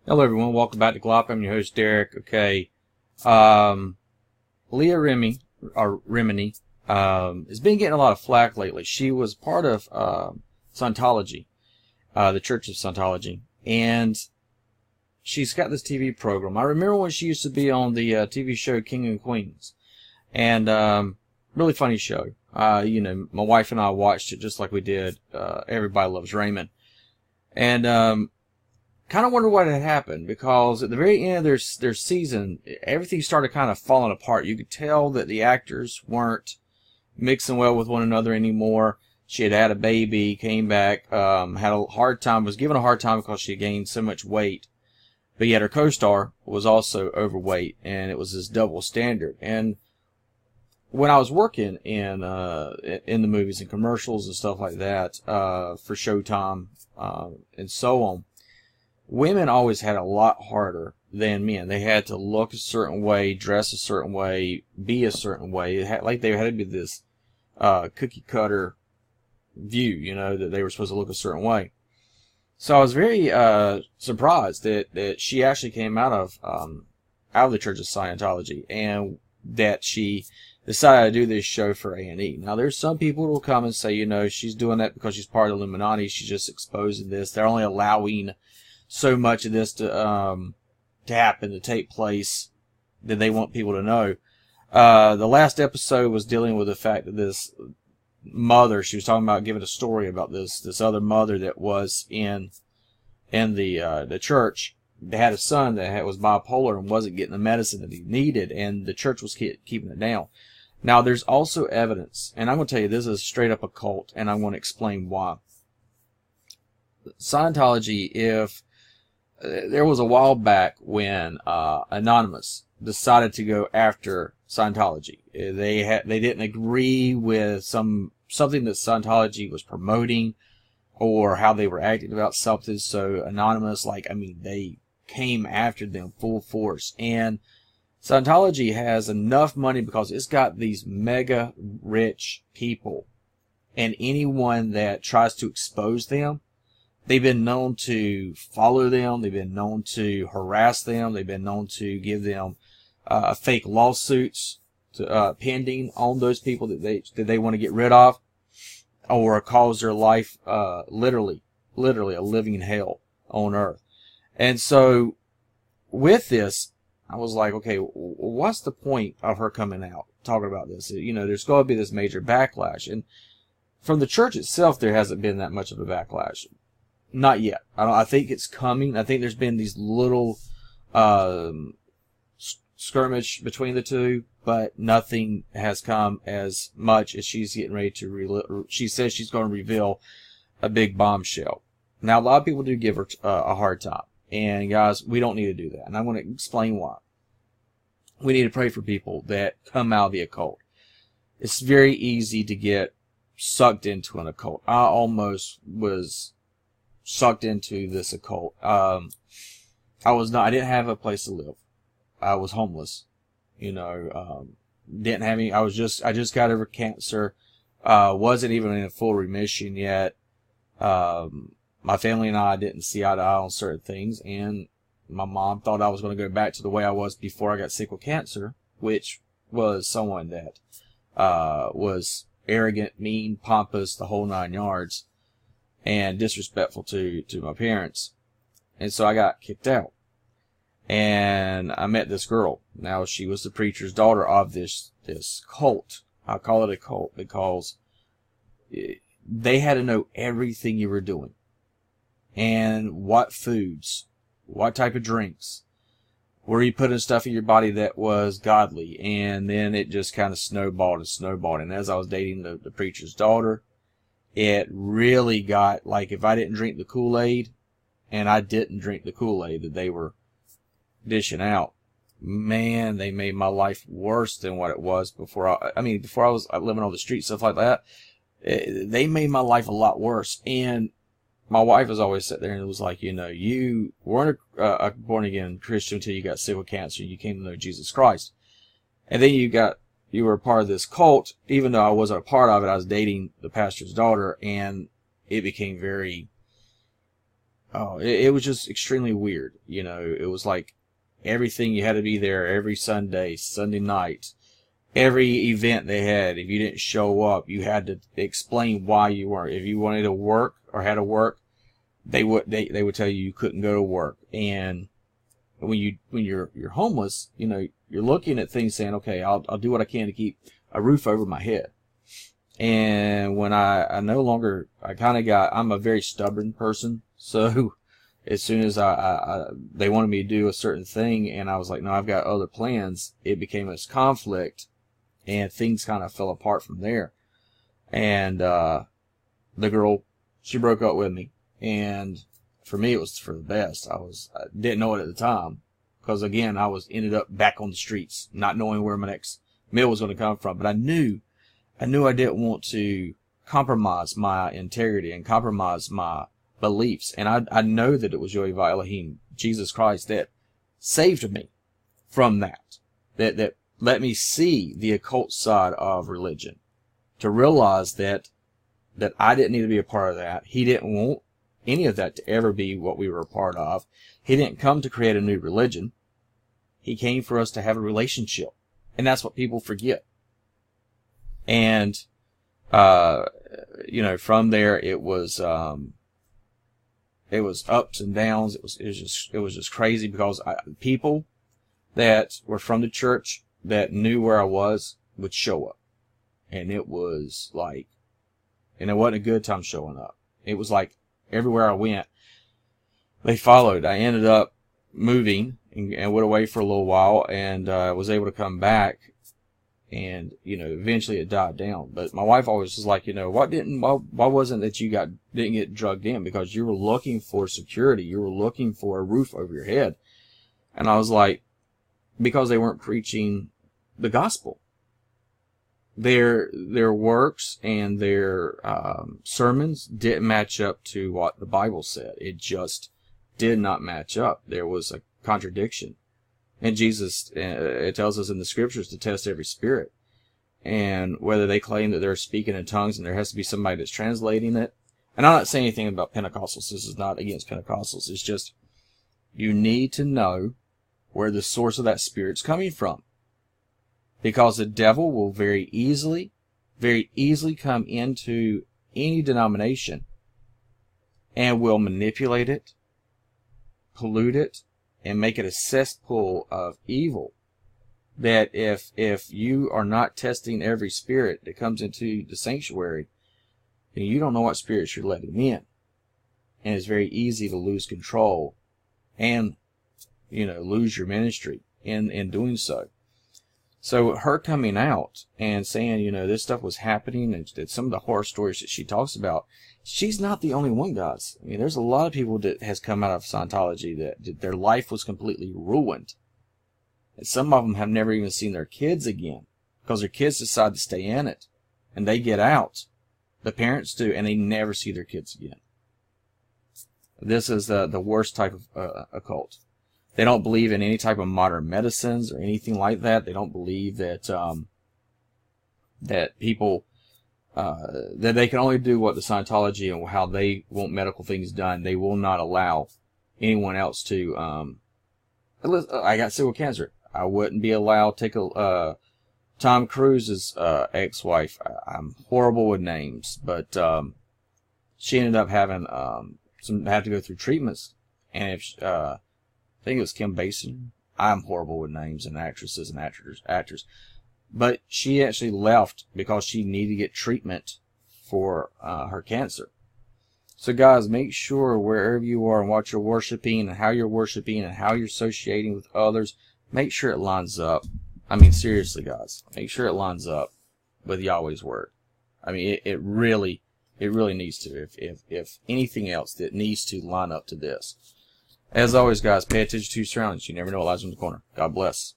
Hello everyone, welcome back to GLOP. I'm your host Derek. Okay, Leah Remini, has been getting a lot of flack lately. She was part of Scientology, the Church of Scientology, and she's got this TV program. I remember when she used to be on the TV show King and Queens, and really funny show. My wife and I watched it just like we did Everybody Loves Raymond, and kind of wonder what had happened, because at the very end of their season, everything started kind of falling apart. You could tell that the actors weren't mixing well with one another anymore. She had a baby, came back, had a hard time, was given a hard time because she gained so much weight. But yet her co-star was also overweight, and it was this double standard. And when I was working in the movies and commercials and stuff like that, for Showtime, and so on, women always had a lot harder than men. They had to look a certain way, dress a certain way, be a certain way. They had to be this cookie cutter view, that they were supposed to look a certain way. So I was very surprised that she actually came out of the Church of Scientology, and that she decided to do this show for A&E. Now, there's some people who will come and say, she's doing that because she's part of the Illuminati. She's just exposing this. They're only allowing so much of this to happen, to take place, that they want people to know. The last episode was dealing with the fact that this mother, she was talking about giving a story about this other mother that was in the church. They had a son that was bipolar and wasn't getting the medicine that he needed, and the church was keeping it down. Now, there's also evidence, and I'm going to tell you, this is straight up a cult, and I'm going to explain why. Scientology, there was a while back when Anonymous decided to go after Scientology. They didn't agree with something that Scientology was promoting, or how they were acting about something. So Anonymous, they came after them full force. And Scientology has enough money because it's got these mega rich people, and anyone that tries to expose them, they've been known to follow them. They've been known to harass them. They've been known to give them fake lawsuits pending on those people that they want to get rid of, or cause their life literally a living hell on earth. And so with this, I was like, okay, what's the point of her coming out talking about this? There's going to be this major backlash, and from the church itself, there hasn't been that much of a backlash. Not yet. I think it's coming. I think there's been these little skirmish between the two, but nothing has come as much as she's getting ready to she says she's going to reveal a big bombshell. Now, a lot of people do give her a hard time, and guys, we don't need to do that, and I'm going to explain why. We need to pray for people that come out of the occult. It's very easy to get sucked into an occult. I almost was sucked into this occult. I didn't have a place to live. I was homeless. Didn't have any. I just got over cancer. Wasn't even in a full remission yet. My family and I didn't see eye to eye on certain things, and my mom thought I was going to go back to the way I was before I got sick with cancer, which was someone that was arrogant, mean, pompous, the whole 9 yards, and disrespectful to my parents. And so I got kicked out. And I met this girl. Now, she was the preacher's daughter of this cult. I call it a cult because they had to know everything you were doing, and what foods, what type of drinks, were you putting stuff in your body that was godly. And then it just kind of snowballed and snowballed. And as I was dating the preacher's daughter, it really got, like, if I didn't drink the Kool-Aid, and I didn't drink the Kool-Aid that they were dishing out, man, they made my life worse than what it was before. Before I was living on the street, stuff like that, they made my life a lot worse. And my wife was always sitting there and it was like, you weren't a born-again Christian until you got sick with cancer. You came to know Jesus Christ. And then you were a part of this cult. Even though I wasn't a part of it, I was dating the pastor's daughter, and it became very oh, it was just extremely weird. You know, it was like everything, you had to be there every Sunday, Sunday night, every event they had. If you didn't show up, you had to explain why you weren't. If you wanted to work or had to work, they would tell you couldn't go to work. And when you're homeless, you know, you're looking at things saying, okay, I'll do what I can to keep a roof over my head. And when I no longer, I'm a very stubborn person. So as soon as they wanted me to do a certain thing and I was like, no, I've got other plans, it became this conflict and things kind of fell apart from there. And, the girl, she broke up with me. And for me, it was for the best. I didn't know it at the time because again, ended up back on the streets, not knowing where my next meal was going to come from. But I knew I didn't want to compromise my integrity and compromise my beliefs. And I know that it was YAHWEH Elohim, Jesus Christ, that saved me from that. That let me see the occult side of religion. To realize that I didn't need to be a part of that. He didn't want any of that to ever be what we were a part of. He didn't come to create a new religion. He came for us to have a relationship. And that's what people forget. And, you know, from there, it was ups and downs. It was just crazy because people that were from the church that knew where I was would show up. And it was like, and it wasn't a good time showing up. It was like everywhere I went, they followed. I ended up moving and went away for a little while and, was able to come back. And, you know, eventually it died down. But my wife always was like, you know, why wasn't that you didn't get drugged in? Because you were looking for security. You were looking for a roof over your head. And I was like, because they weren't preaching the gospel. Their works and their, sermons didn't match up to what the Bible said. It just did not match up. There was a contradiction. And Jesus, it tells us in the scriptures to test every spirit. And whether they claim that they're speaking in tongues and there has to be somebody that's translating it. And I'm not saying anything about Pentecostals. This is not against Pentecostals. It's just, you need to know where the source of that spirit's coming from. Because the devil will very easily come into any denomination and will manipulate it, pollute it, and make it a cesspool of evil. That if you are not testing every spirit that comes into the sanctuary, then you don't know what spirits you're letting in. And it's very easy to lose control and, you know, lose your ministry in doing so. So her coming out and saying, you know, this stuff was happening and that some of the horror stories that she talks about, she's not the only one, guys. I mean, there's a lot of people that has come out of Scientology that their life was completely ruined. And some of them have never even seen their kids again because their kids decide to stay in it and they get out. The parents do, and they never see their kids again. This is the worst type of occult. They don't believe in any type of modern medicines or anything like that. They don't believe that that people that they can only do what the Scientology and how they want medical things done. They will not allow anyone else to. I got civil cancer. I wouldn't be allowed to take Tom Cruise's ex-wife. I'm horrible with names, but she ended up having had to go through treatments, and if I think it was Kim Basinger. I'm horrible with names and actresses and actors. But she actually left because she needed to get treatment for her cancer. So guys, make sure wherever you are and what you're worshiping and how you're associating with others, make sure it lines up. I mean, seriously, guys, make sure it lines up with Yahweh's word. I mean, it really needs to. If anything else, it needs to line up to this. As always, guys, pay attention to your surroundings. You never know what lies in the corner. God bless.